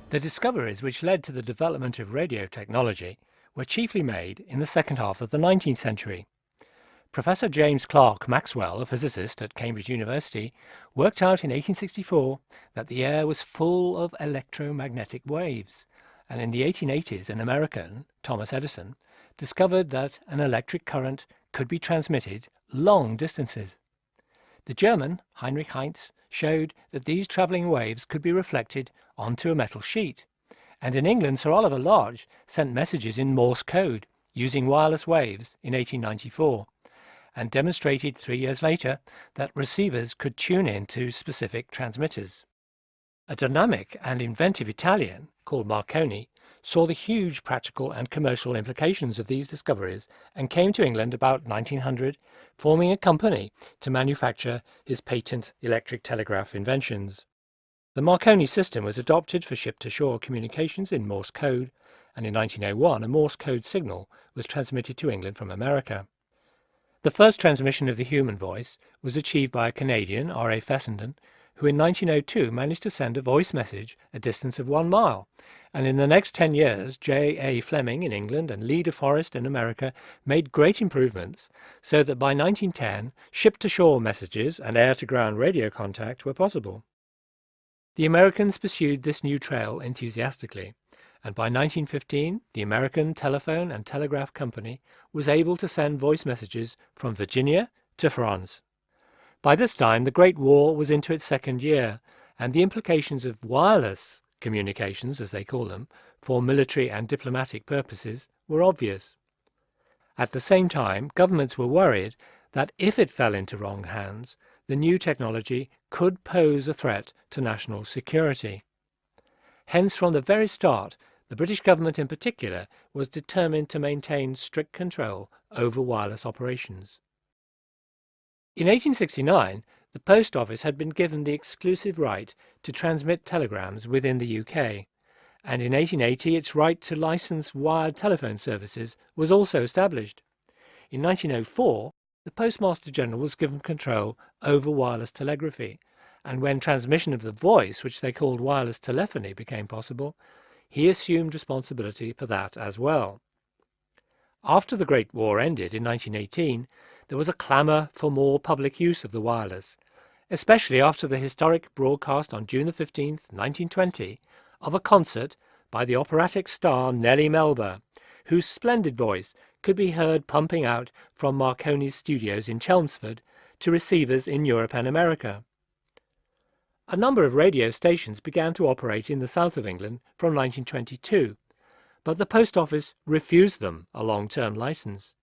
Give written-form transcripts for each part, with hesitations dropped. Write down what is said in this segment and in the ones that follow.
The discoveries which led to the development of radio technology were chiefly made in the second half of the 19th century. Professor James Clerk Maxwell, a physicist at Cambridge University, worked out in 1864 that the air was full of electromagnetic waves, and in the 1880s an American, Thomas Edison, discovered that an electric current could be transmitted long distances. The German, Heinrich Heinz, showed that these travelling waves could be reflected onto a metal sheet, and in England Sir Oliver Lodge sent messages in Morse code using wireless waves in 1894, and demonstrated 3 years later that receivers could tune in to specific transmitters. A dynamic and inventive Italian called Marconi saw the huge practical and commercial implications of these discoveries and came to England about 1900, forming a company to manufacture his patent electric telegraph inventions. The Marconi system was adopted for ship-to-shore communications in Morse code, and in 1901 a Morse code signal was transmitted to England from America. The first transmission of the human voice was achieved by a Canadian, R.A. Fessenden, who in 1902 managed to send a voice message a distance of 1 mile, and in the next 10 years J.A. Fleming in England and Lee de Forest in America made great improvements, so that by 1910 ship-to-shore messages and air-to-ground radio contact were possible. The Americans pursued this new trail enthusiastically, and by 1915 the American Telephone and Telegraph Company was able to send voice messages from Virginia to France. By this time the Great War was into its second year, and the implications of wireless communications, as they call them, for military and diplomatic purposes were obvious. At the same time, governments were worried that if it fell into wrong hands, the new technology could pose a threat to national security. Hence, from the very start, the British government in particular was determined to maintain strict control over wireless operations. In 1869, the Post Office had been given the exclusive right to transmit telegrams within the UK, and in 1880 its right to license wired telephone services was also established. In 1904, the Postmaster General was given control over wireless telegraphy, and when transmission of the voice, which they called wireless telephony, became possible, he assumed responsibility for that as well. After the Great War ended in 1918, there was a clamour for more public use of the wireless, especially after the historic broadcast on June 15, 1920, of a concert by the operatic star Nellie Melba, whose splendid voice could be heard pumping out from Marconi's studios in Chelmsford to receivers in Europe and America. A number of radio stations began to operate in the south of England from 1922, but the Post Office refused them a long-term licence.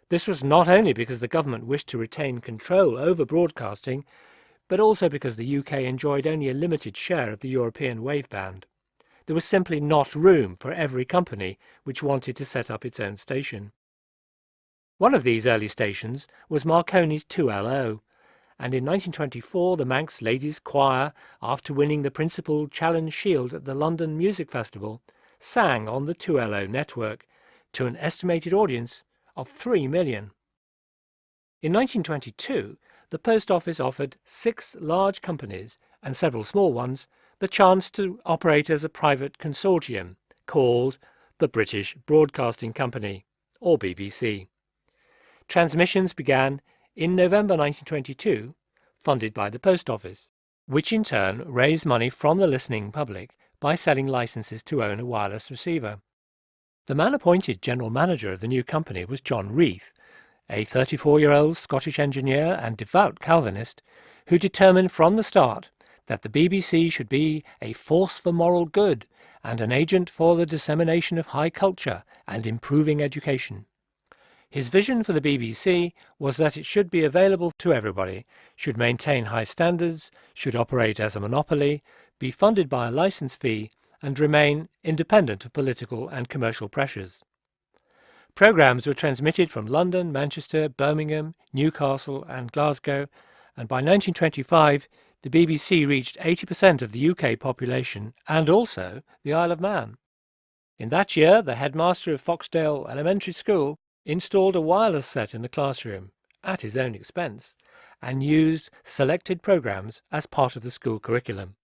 This was not only because the government wished to retain control over broadcasting, but also because the UK enjoyed only a limited share of the European waveband. There was simply not room for every company which wanted to set up its own station. One of these early stations was Marconi's 2LO, and in 1924 the Manx Ladies' Choir, after winning the Principal Challenge Shield at the London Music Festival, sang on the 2LO network to an estimated audience of 3 million. In 1922, the Post Office offered 6 large companies and several small ones the chance to operate as a private consortium called the British Broadcasting Company, or BBC. Transmissions began in November 1922, funded by the Post Office, which in turn raised money from the listening public by selling licenses to own a wireless receiver. The man appointed general manager of the new company was John Reith, a 34-year-old Scottish engineer and devout Calvinist, who determined from the start that the BBC should be a force for moral good and an agent for the dissemination of high culture and improving education. His vision for the BBC was that it should be available to everybody, should maintain high standards, should operate as a monopoly, be funded by a licence fee, and remain independent of political and commercial pressures. Programmes were transmitted from London, Manchester, Birmingham, Newcastle and Glasgow, and by 1925 the BBC reached 80% of the UK population and also the Isle of Man. In that year, the headmaster of Foxdale Elementary School installed a wireless set in the classroom at his own expense, and used selected programs as part of the school curriculum.